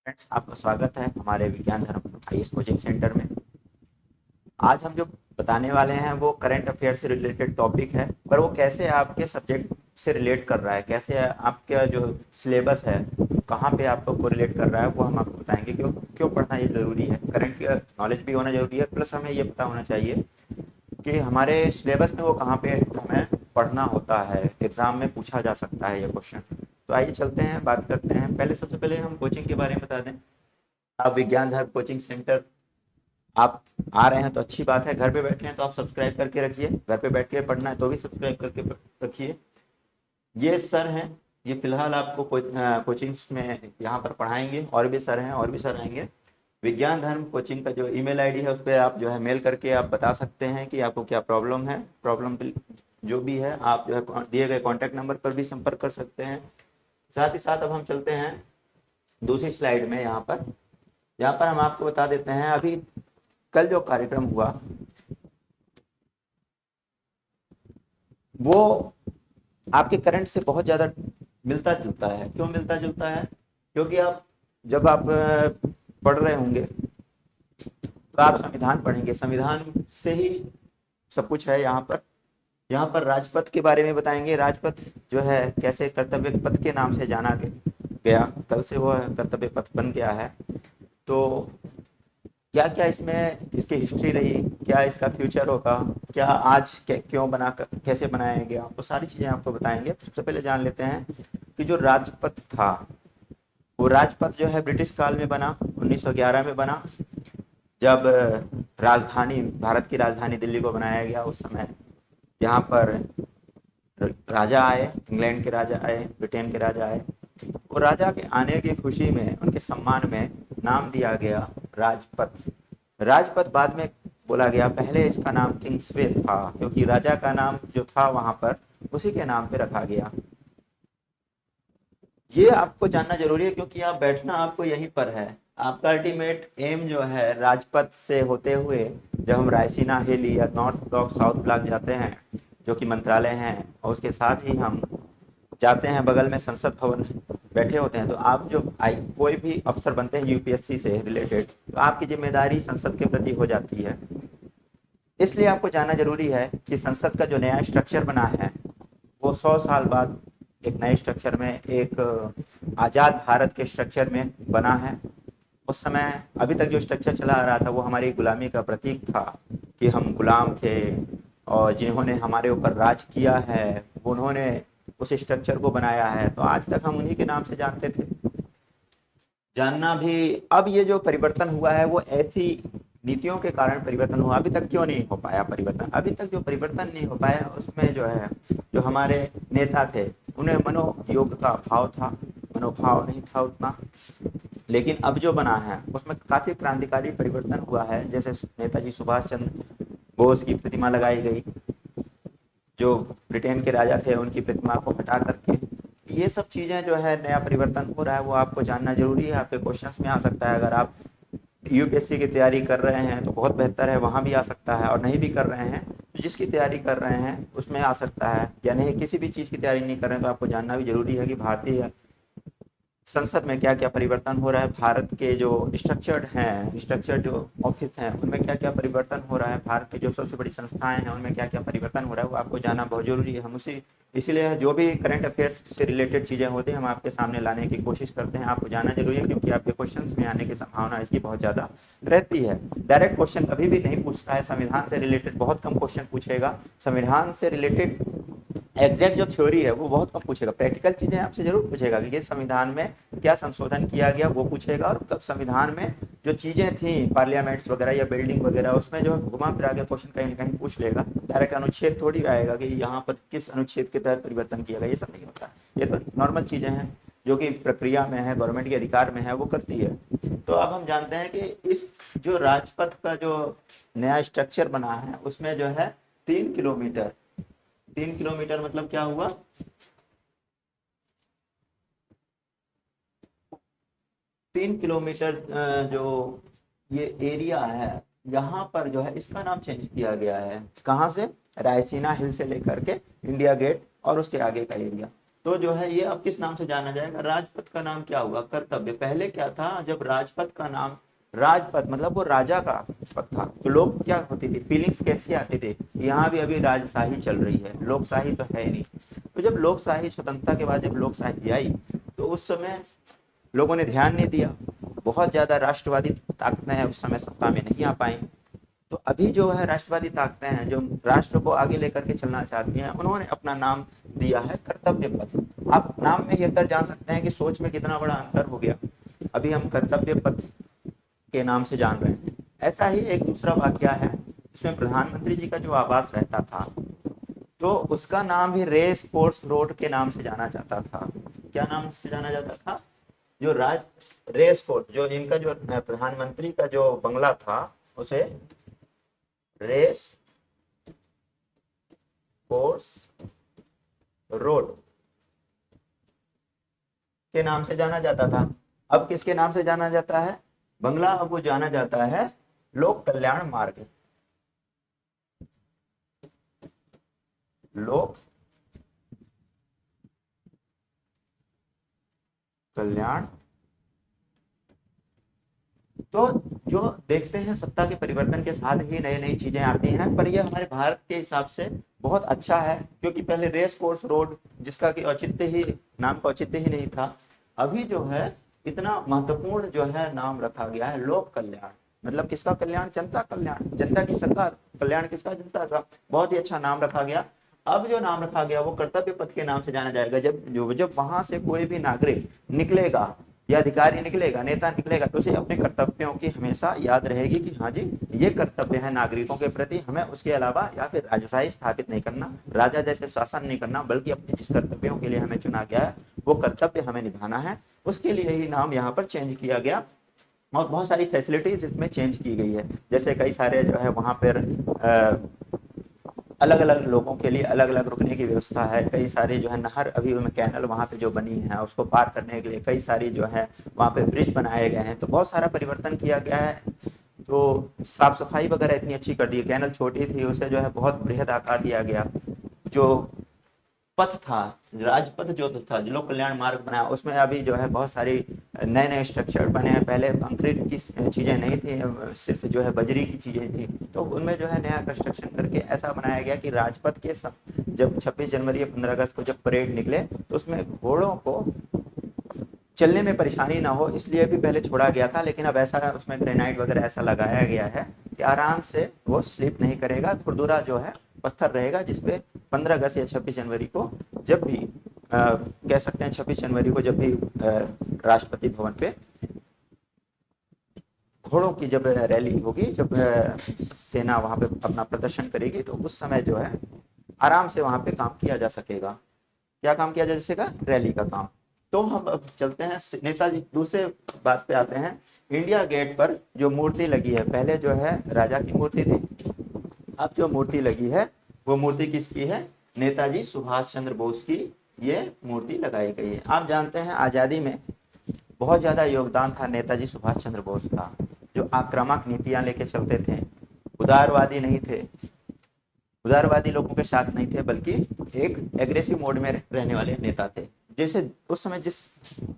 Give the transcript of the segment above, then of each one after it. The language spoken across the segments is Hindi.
फ्रेंड्स, आपका स्वागत है हमारे विज्ञान धर्म आईएएस कोचिंग सेंटर में। आज हम जो बताने वाले हैं वो करंट अफेयर से रिलेटेड टॉपिक है, पर वो कैसे आपके सब्जेक्ट से रिलेट कर रहा है, कैसे आपका जो सिलेबस है कहाँ पे आपको कोरिलेट कर रहा है, वो हम आपको बताएंगे। क्यों क्यों पढ़ना ये ज़रूरी है, करंट नॉलेज भी होना ज़रूरी है, प्लस हमें ये पता होना चाहिए कि हमारे सिलेबस में वो कहाँ पे हमें पढ़ना होता है, एग्ज़ाम में पूछा जा सकता है ये क्वेश्चन। तो आइए चलते हैं, बात करते हैं। पहले सबसे पहले हम कोचिंग के बारे में बता दें। आप विज्ञान धर्म कोचिंग सेंटर आप आ रहे हैं तो अच्छी बात है, घर पे बैठे हैं तो आप सब्सक्राइब करके रखिए, घर पे बैठ के पढ़ना है तो भी सब्सक्राइब करके रखिए। ये सर हैं, ये फिलहाल आपको कोचिंग्स में यहाँ पर पढ़ाएंगे, और भी सर हैं और भी सर आएंगे। विज्ञान धर्म कोचिंग का जो ईमेल आईडी है उस पर आप जो है मेल करके आप बता सकते हैं कि आपको क्या प्रॉब्लम है। प्रॉब्लम जो भी है आप जो है दिए गए कॉन्टैक्ट नंबर पर भी संपर्क कर सकते हैं। साथ ही साथ अब हम चलते हैं दूसरी स्लाइड में। यहाँ पर हम आपको बता देते हैं अभी कल जो कार्यक्रम हुआ वो आपके करंट से बहुत ज़्यादा मिलता जुलता है। क्यों मिलता जुलता है? क्योंकि आप जब आप पढ़ रहे होंगे तो आप संविधान पढ़ेंगे, संविधान से ही सब कुछ है। यहाँ पर राजपथ के बारे में बताएंगे। राजपथ जो है कैसे कर्तव्य पथ के नाम से जाना गया, कल से वो कर्तव्य पथ बन गया है। तो क्या क्या इसमें इसकी हिस्ट्री रही, क्या इसका फ्यूचर होगा, क्या आज क्यों बना, कैसे बनाया गया, तो सारी चीज़ें आपको बताएंगे। सबसे पहले जान लेते हैं कि जो राजपथ था, वो राजपथ जो है ब्रिटिश काल में बना, 1911 में बना। जब राजधानी, भारत की राजधानी दिल्ली को बनाया गया, उस समय यहाँ पर राजा आए, इंग्लैंड के राजा आए, ब्रिटेन के राजा आए। और राजा के आने की खुशी में, उनके सम्मान में नाम दिया गया राजपथ। राजपथ बाद में बोला गया, पहले इसका नाम किंग्सवे था, क्योंकि राजा का नाम जो था वहां पर उसी के नाम पे रखा गया। ये आपको जानना जरूरी है, क्योंकि आप बैठना आपको यहीं पर है। आपका अल्टीमेट एम जो है राजपथ से होते हुए जब हम रायसीना हिल या नॉर्थ ब्लॉक साउथ ब्लॉक जाते हैं, जो कि मंत्रालय हैं, और उसके साथ ही हम जाते हैं बगल में संसद भवन बैठे होते हैं। तो आप जो कोई भी अफसर बनते हैं यूपीएससी से रिलेटेड, तो आपकी जिम्मेदारी संसद के प्रति हो जाती है। इसलिए आपको जानना जरूरी है कि संसद का जो नया स्ट्रक्चर बना है वो 100 साल बाद एक नए स्ट्रक्चर में, एक आज़ाद भारत के स्ट्रक्चर में बना है। उस समय अभी तक जो स्ट्रक्चर चला आ रहा था वो हमारी गुलामी का प्रतीक था, कि हम गुलाम थे, और जिन्होंने हमारे ऊपर राज किया है उन्होंने उस स्ट्रक्चर को बनाया है, तो आज तक हम उन्हीं के नाम से जानते थे। जानना भी, अब ये जो परिवर्तन हुआ है वो ऐसी नीतियों के कारण परिवर्तन हुआ। अभी तक क्यों नहीं हो पाया परिवर्तन? अभी तक जो परिवर्तन नहीं हो पाया उसमें जो है, जो हमारे नेता थे उन्हें मनोयोग का अभाव था, मनोभाव नहीं था उतना। लेकिन अब जो बना है उसमें काफ़ी क्रांतिकारी परिवर्तन हुआ है। जैसे नेताजी सुभाष चंद्र बोस की प्रतिमा लगाई गई, जो ब्रिटेन के राजा थे उनकी प्रतिमा को हटा करके। ये सब चीज़ें जो है नया परिवर्तन हो रहा है, वो आपको जानना जरूरी है। आपके क्वेश्चंस में आ सकता है। अगर आप यूपीएससी की तैयारी कर रहे हैं तो बहुत बेहतर है, वहाँ भी आ सकता है, और नहीं भी कर रहे हैं तो जिसकी तैयारी कर रहे हैं उसमें आ सकता है। या नहीं, किसी भी चीज़ की तैयारी नहीं कर रहे हैं तो आपको जानना भी जरूरी है कि भारतीय संसद में क्या क्या परिवर्तन हो रहा है, भारत के जो स्ट्रक्चर्ड जो ऑफिस हैं उनमें क्या क्या परिवर्तन हो रहा है, भारत की जो सबसे बड़ी संस्थाएं हैं उनमें क्या क्या परिवर्तन हो रहा है, वो आपको जानना बहुत जरूरी है। हम उसी इसीलिए जो भी करंट अफेयर्स से रिलेटेड चीज़ें होती हैं हम आपके सामने लाने की कोशिश करते हैं। आपको जानना जरूरी है, क्योंकि आपके क्वेश्चंस में आने की संभावना इसकी बहुत ज़्यादा रहती है। डायरेक्ट क्वेश्चन कभी भी नहीं पूछता है, संविधान से रिलेटेड बहुत कम क्वेश्चन पूछेगा। संविधान से रिलेटेड एग्जैक्ट जो थ्योरी है वो बहुत कम पूछेगा। प्रैक्टिकल चीज़ें आपसे जरूर पूछेगा कि ये संविधान में क्या संशोधन किया गया, वो पूछेगा। और कब संविधान में जो चीज़ें थी, पार्लियामेंट्स वगैरह या बिल्डिंग वगैरह, उसमें जो घुमा फिरा के क्वेश्चन कहीं ना कहीं पूछ लेगा। डायरेक्ट अनुच्छेद थोड़ी आएगा कि यहाँ पर किस अनुच्छेद के तहत परिवर्तन किया गया, ये सब नहीं होता। ये तो नॉर्मल चीज़ें हैं जो कि प्रक्रिया में है, गवर्नमेंट के अधिकार में है, वो करती है। तो अब हम जानते हैं कि इस जो राजपथ का जो नया स्ट्रक्चर बना है उसमें जो है 3 किलोमीटर, 3 किलोमीटर मतलब क्या हुआ? 3 किलोमीटर जो ये एरिया है, यहाँ पर जो है इसका नाम चेंज किया गया है। कहाँ से? रायसीना हिल से लेकर के इंडिया गेट और उसके आगे का एरिया। तो जो है ये अब किस नाम से जाना जाएगा, राजपथ का नाम क्या हुआ, कर्तव्य। पहले क्या था, जब राजपथ का नाम, राजपथ मतलब वो राजा का पद था, तो लोग क्या होती थी, फीलिंग्स कैसी आती थी, यहाँ भी अभी राजशाही चल रही है, लोकशाही तो है ही नहीं। तो जब लोकशाही, स्वतंत्रता के बाद जब लोकशाही आई, तो उस समय लोगों ने ध्यान नहीं दिया, बहुत ज्यादा राष्ट्रवादी ताकतें हैं उस समय सत्ता में नहीं आ पाई। तो अभी जो है राष्ट्रवादी ताकतें हैं जो राष्ट्र को आगे लेकर के चलना चाहती हैं, उन्होंने अपना नाम दिया है कर्तव्य पथ। आप नाम में ही अंतर जान सकते हैं कि सोच में कितना बड़ा अंतर हो गया। अभी हम कर्तव्य पथ के नाम से जान रहे हैं। ऐसा ही एक दूसरा वाक्य है, इसमें प्रधानमंत्री जी का जो आवास रहता था, तो उसका नाम भी रेस कोर्स रोड के नाम से जाना जाता था। क्या नाम से जाना जाता था, जो राज रेस कोर्स, जो इनका जो प्रधानमंत्री का जो बंगला था, उसे रेस कोर्स रोड के नाम से जाना जाता था। अब किसके नाम से जाना जाता है बंगला, अब वो जाना जाता है लोक कल्याण मार्ग। लोक कल्याण। तो जो देखते हैं सत्ता के परिवर्तन के साथ ही नई नई चीजें आती हैं, पर यह हमारे भारत के हिसाब से बहुत अच्छा है, क्योंकि पहले रेस कोर्स रोड, जिसका कि औचित्य ही, नाम का औचित्य ही नहीं था, अभी जो है इतना महत्वपूर्ण जो है नाम रखा गया है लोक कल्याण। मतलब किसका कल्याण, जनता कल्याण, जनता की सरकार, कल्याण किसका, जनता का। बहुत ही अच्छा नाम रखा गया। अब जो नाम रखा गया वो कर्तव्य पथ के नाम से जाना जाएगा। जब वहां से कोई भी नागरिक निकलेगा या अधिकारी निकलेगा, नेता निकलेगा, तो उसे अपने कर्तव्यों की हमेशा याद रहेगी कि हाँ जी, ये कर्तव्य है नागरिकों के प्रति, हमें उसके अलावा या फिर राजशाही स्थापित नहीं करना, राजा जैसे शासन नहीं करना, बल्कि अपने जिस कर्तव्यों के लिए हमें चुना गया है वो कर्तव्य हमें निभाना है। उसके लिए ही नाम यहाँ पर चेंज किया गया, और बहुत सारी फैसिलिटीज इसमें चेंज की गई है। जैसे कई सारे जो है वहाँ पर अलग अलग लोगों के लिए अलग अलग रुकने की व्यवस्था है। कई सारी जो है नहर, अभी कैनल वहाँ पे जो बनी है उसको पार करने के लिए कई सारी जो है वहाँ पे ब्रिज बनाए गए हैं। तो बहुत सारा परिवर्तन किया गया है। तो साफ सफाई वगैरह इतनी अच्छी कर दी है। कैनल छोटी थी, उसे जो है बहुत बृहद आकार दिया गया। जो पथ था, राजपथ जो था, जो लोक कल्याण मार्ग बनाया, उसमें अभी जो है बहुत सारी नए नए स्ट्रक्चर बने हैं। पहले कंक्रीट की चीज़ें नहीं थी, सिर्फ जो है बजरी की चीज़ें थी, तो उनमें जो है नया कंस्ट्रक्शन करके ऐसा बनाया गया कि राजपथ के जब 26 जनवरी या 15 अगस्त को जब परेड निकले, तो उसमें घोड़ों को चलने में परेशानी ना हो, इसलिए भी पहले छोड़ा गया था। लेकिन अब ऐसा उसमें ग्रेनाइट वगैरह ऐसा लगाया गया है कि आराम से वो स्लिप नहीं करेगा। खुरदुरा जो है पत्थर रहेगा, जिसपे 15 अगस्त या 26 जनवरी को जब भी कह सकते हैं 26 जनवरी को जब भी राष्ट्रपति भवन पे घोड़ों की जब रैली होगी, जब सेना वहां पे अपना प्रदर्शन करेगी, तो उस समय जो है आराम से वहां पे काम किया जा सकेगा। क्या काम किया जा सकेगा, रैली का काम। तो हम अब चलते हैं नेताजी, दूसरे बात पे आते हैं। इंडिया गेट पर जो मूर्ति लगी है, पहले जो है राजा की मूर्ति थी, अब जो मूर्ति लगी है वो मूर्ति किसकी है, नेताजी सुभाष चंद्र बोस की ये मूर्ति लगाई गई है। आप जानते हैं आज़ादी में बहुत ज़्यादा योगदान था नेताजी सुभाष चंद्र बोस का, जो आक्रामक नीतियां लेके चलते थे, उदारवादी नहीं थे, उदारवादी लोगों के साथ नहीं थे, बल्कि एक एग्रेसिव मोड में रहने वाले नेता थे। जैसे उस समय जिस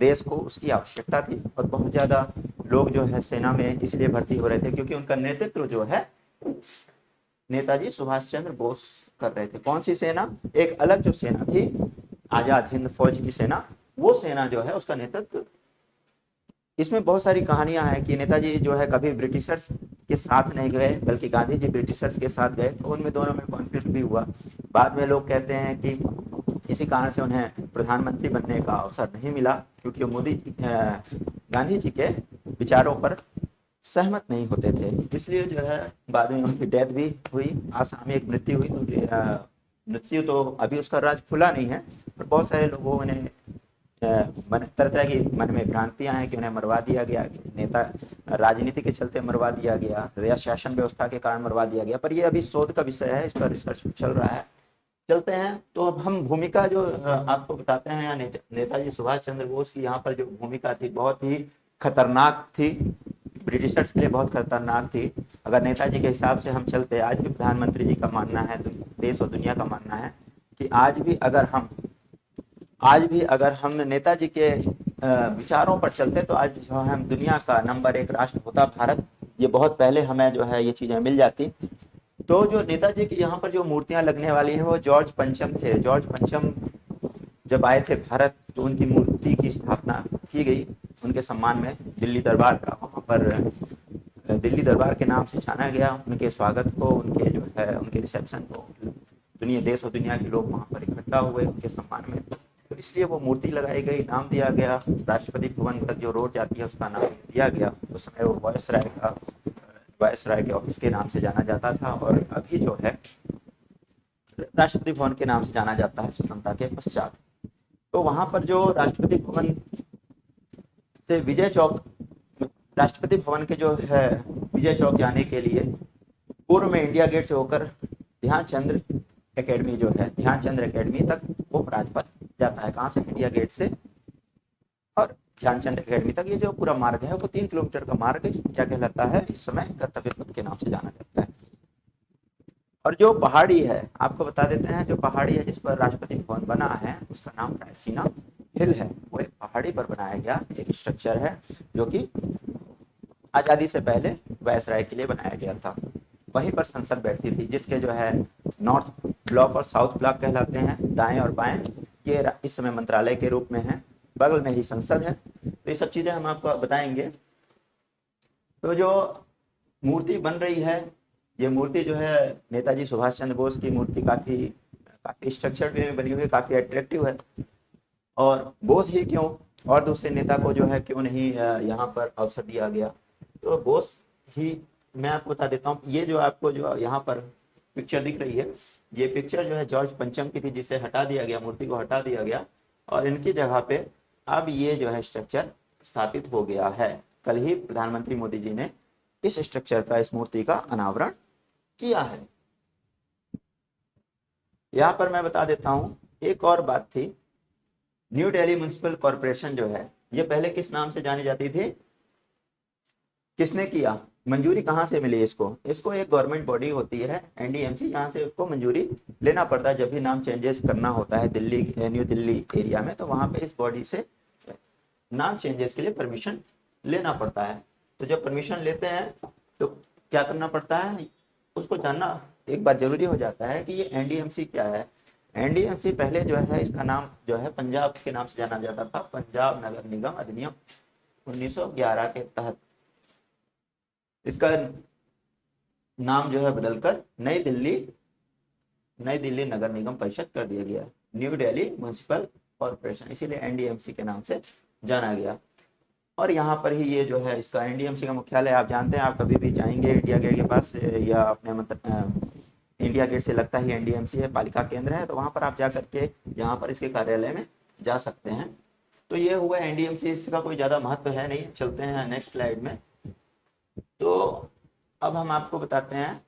देश को उसकी आवश्यकता थी, और बहुत ज़्यादा लोग जो है सेना में इसलिए भर्ती हो रहे थे क्योंकि उनका नेतृत्व जो है नेताजी सुभाष चंद्र बोस कर रहे थे। कौन सी सेना, एक अलग जो सेना थी आजाद हिंद फौज की सेना, वो सेना जो है उसका नेतृत्व। इसमें बहुत सारी कहानियां हैं कि नेताजी जो है कभी ब्रिटिशर्स के साथ नहीं गए, बल्कि गांधी जी ब्रिटिशर्स के साथ गए, तो उनमें दोनों में कॉन्फ्लिक्ट भी हुआ। बाद में लोग कहते हैं कि किसी कारण से उन्हें प्रधानमंत्री बनने का अवसर नहीं मिला, क्योंकि गांधी जी के विचारों पर सहमत नहीं होते थे, इसलिए जो है बाद में उनकी डेथ भी हुई, आसाम में एक मृत्यु हुई। तो मृत्यु तो अभी उसका राज खुला नहीं है, पर बहुत सारे लोगों ने तरह तरह की मन में भ्रांतियां हैं कि उन्हें मरवा दिया गया, नेता राजनीति के चलते मरवा दिया गया, या शासन व्यवस्था के कारण मरवा दिया गया, पर यह अभी शोध का विषय है, इस पर रिसर्च चल रहा है। चलते हैं तो अब हम भूमिका जो आपको बताते हैं, या नेताजी सुभाष चंद्र बोस की यहाँ पर जो भूमिका थी बहुत ही खतरनाक थी, ब्रिटिशर्स के लिए बहुत खतरनाक थी। अगर नेताजी के हिसाब से हम चलते, आज भी प्रधानमंत्री जी का मानना है, देश और दुनिया का मानना है कि आज भी अगर हम आज भी अगर हम नेताजी के विचारों पर चलते तो आज जो है हम दुनिया का नंबर 1 राष्ट्र होता भारत। ये बहुत पहले हमें जो है ये चीज़ें मिल जाती। तो जो नेताजी की यहाँ पर जो मूर्तियाँ लगने वाली हैं वो जॉर्ज पंचम थे। जॉर्ज पंचम जब आए थे भारत तो उनकी मूर्ति की स्थापना की गई उनके सम्मान में दिल्ली दरबार का। वहाँ पर दिल्ली दरबार के नाम से जाना गया। उनके स्वागत को, उनके जो है उनके रिसेप्शन को दुनिया, देश और दुनिया के लोग वहाँ पर इकट्ठा हुए उनके सम्मान में। तो इसलिए वो मूर्ति लगाई गई, नाम दिया गया। राष्ट्रपति भवन तक जो रोड जाती है उसका नाम दिया गया। उस समय वो वायसराय के ऑफिस के नाम से जाना जाता था और अभी जो है राष्ट्रपति भवन के नाम से जाना जाता है स्वतंत्रता के पश्चात। तो वहाँ पर जो राष्ट्रपति भवन से विजय चौक, राष्ट्रपति भवन के जो है विजय चौक जाने के लिए पूर्व में इंडिया गेट से होकर ध्यानचंद्र एकेडमी जो है, ध्यानचंद्र एकेडमी तक वो राजपथ जाता है। कहाँ से? इंडिया गेट से और ध्यानचंद्र एकेडमी तक। ये जो पूरा मार्ग है वो 3 किलोमीटर का मार्ग क्या कहलाता है? इस समय कर्तव्य पथ के नाम से जाना जाता है। और जो पहाड़ी है आपको बता देते हैं, जो पहाड़ी है जिस पर राष्ट्रपति भवन बना है उसका नाम रायसीना हिल है। वो एक पहाड़ी पर बनाया गया एक स्ट्रक्चर है जो कि आज़ादी से पहले वायसराय के लिए बनाया गया था। वहीं पर संसद बैठती थी जिसके जो है नॉर्थ ब्लॉक और साउथ ब्लॉक कहलाते हैं, दाएं और बाएं। ये इस समय मंत्रालय के रूप में है, बगल में ही संसद है। तो ये सब चीज़ें हम आपको बताएंगे। तो जो मूर्ति बन रही है, ये मूर्ति जो है नेताजी सुभाष चंद्र बोस की मूर्ति काफ़ी स्ट्रक्चर्ड वे में बनी हुई है, काफ़ी अट्रैक्टिव है। और बोस ही क्यों, और दूसरे नेता को जो है क्यों नहीं यहाँ पर अवसर दिया गया? तो बोस ही, मैं आपको बता देता हूँ। ये जो आपको जो यहाँ पर पिक्चर दिख रही है, ये पिक्चर जो है जॉर्ज पंचम की थी, जिसे हटा दिया गया, मूर्ति को हटा दिया गया और इनकी जगह पे अब ये जो है स्ट्रक्चर स्थापित हो गया है। कल ही प्रधानमंत्री मोदी जी ने इस स्ट्रक्चर का, इस मूर्ति का अनावरण किया है। यहाँ पर मैं बता देता हूँ एक और बात थी। न्यू दिल्ली म्युनिसिपल कॉरपोरेशन जो है ये पहले किस नाम से जानी जाती थी? किसने किया? मंजूरी कहाँ से मिली इसको? इसको एक गवर्नमेंट बॉडी होती है एनडीएमसी, यहाँ से उसको मंजूरी लेना पड़ता है। जब भी नाम चेंजेस करना होता है दिल्ली, न्यू दिल्ली एरिया में, तो वहाँ पे इस बॉडी से नाम चेंजेस के लिए परमिशन लेना पड़ता है। तो जब परमिशन लेते हैं तो क्या करना पड़ता है, उसको जानना एक बार जरूरी हो जाता है कि ये एनडीएमसी क्या है। एनडीएमसी पहले जो है इसका नाम जो है पंजाब के नाम से जाना जाता था, पंजाब नगर निगम अधिनियम 1911 के तहत इसका नाम जो है बदलकर नई दिल्ली नगर निगम परिषद कर दिया गया, न्यू दिल्ली म्युनिसिपल कॉरपोरेशन, इसीलिए एनडीएमसी के नाम से जाना गया। और यहाँ पर ही ये जो है इसका एनडीएमसी का मुख्यालय, आप जानते हैं, आप कभी भी जाएंगे इंडिया गेट के पास या अपने मतलब इंडिया गेट से लगता ही एनडीएमसी है, पालिका केंद्र है, तो वहाँ पर आप जा करके यहाँ पर इसके कार्यालय में जा सकते हैं। तो ये हुआ एनडीएमसी, इसका कोई ज़्यादा महत्व है नहीं। चलते हैं नेक्स्ट स्लाइड में। तो अब हम आपको बताते हैं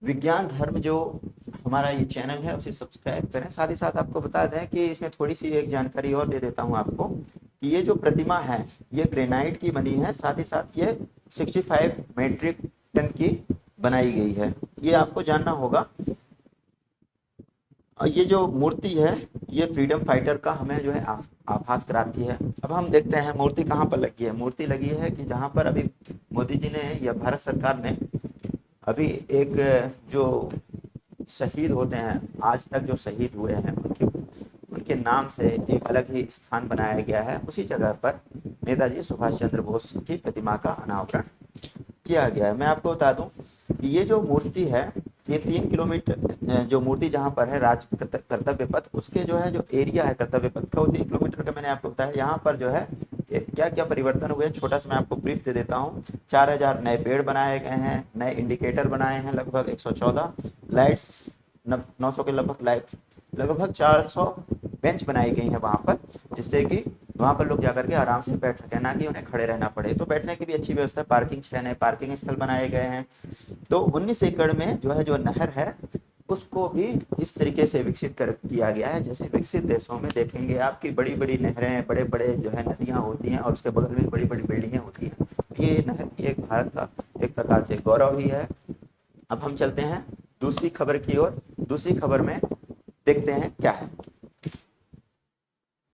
विज्ञान धर्म, जो हमारा ये चैनल है उसे सब्सक्राइब करें। साथ ही साथ आपको बता दें कि इसमें थोड़ी सी एक जानकारी और दे देता हूँ आपको कि ये जो प्रतिमा है ये ग्रेनाइट की बनी है, साथ ही साथ ये 65 मेट्रिक टन की बनाई गई है, ये आपको जानना होगा। और ये जो मूर्ति है ये फ्रीडम फाइटर का हमें जो है आभास कराती है। अब हम देखते हैं मूर्ति कहाँ पर लगी है। मूर्ति लगी है कि जहाँ पर अभी मोदी जी ने या भारत सरकार ने अभी एक जो शहीद होते हैं, आज तक जो शहीद हुए हैं, उनके नाम से एक अलग ही स्थान बनाया गया है। उसी जगह पर नेताजी सुभाष चंद्र बोस की प्रतिमा का अनावरण किया गया है। मैं आपको बता दूं कि ये जो मूर्ति है ये 3 किलोमीटर जो मूर्ति जहाँ पर है राज कर्तव्य पथ, उसके जो है जो एरिया है कर्तव्य पथ का वो 3 किलोमीटर का मैंने आपको बताया। यहाँ पर जो है क्या क्या परिवर्तन हुए, छोटा सा मैं आपको ब्रीफ दे देता हूँ। 4000 नए पेड़ बनाए गए हैं, नए इंडिकेटर बनाए हैं लगभग 114, लाइट्स 900 के लगभग लाइट, लगभग 400 बेंच बनाई गई हैं वहाँ पर, जिससे कि वहाँ पर लोग जाकर के आराम से बैठ सकें, ना कि उन्हें खड़े रहना पड़े। तो बैठने की भी अच्छी व्यवस्था, पार्किंग 6 नए पार्किंग स्थल बनाए गए हैं। तो 19 एकड़ में जो है जो नहर है उसको भी इस तरीके से विकसित किया गया है, जैसे विकसित देशों में देखेंगे आपकी बड़ी बड़ी नहरें, बड़े बड़े जो है नदियाँ होती हैं और उसके बगल में बड़ी बड़ी बिल्डिंगें होती हैं। ये नहर एक भारत का एक प्रकार से गौरव ही है। अब हम चलते हैं दूसरी खबर की ओर। दूसरी खबर में देखते हैं क्या है।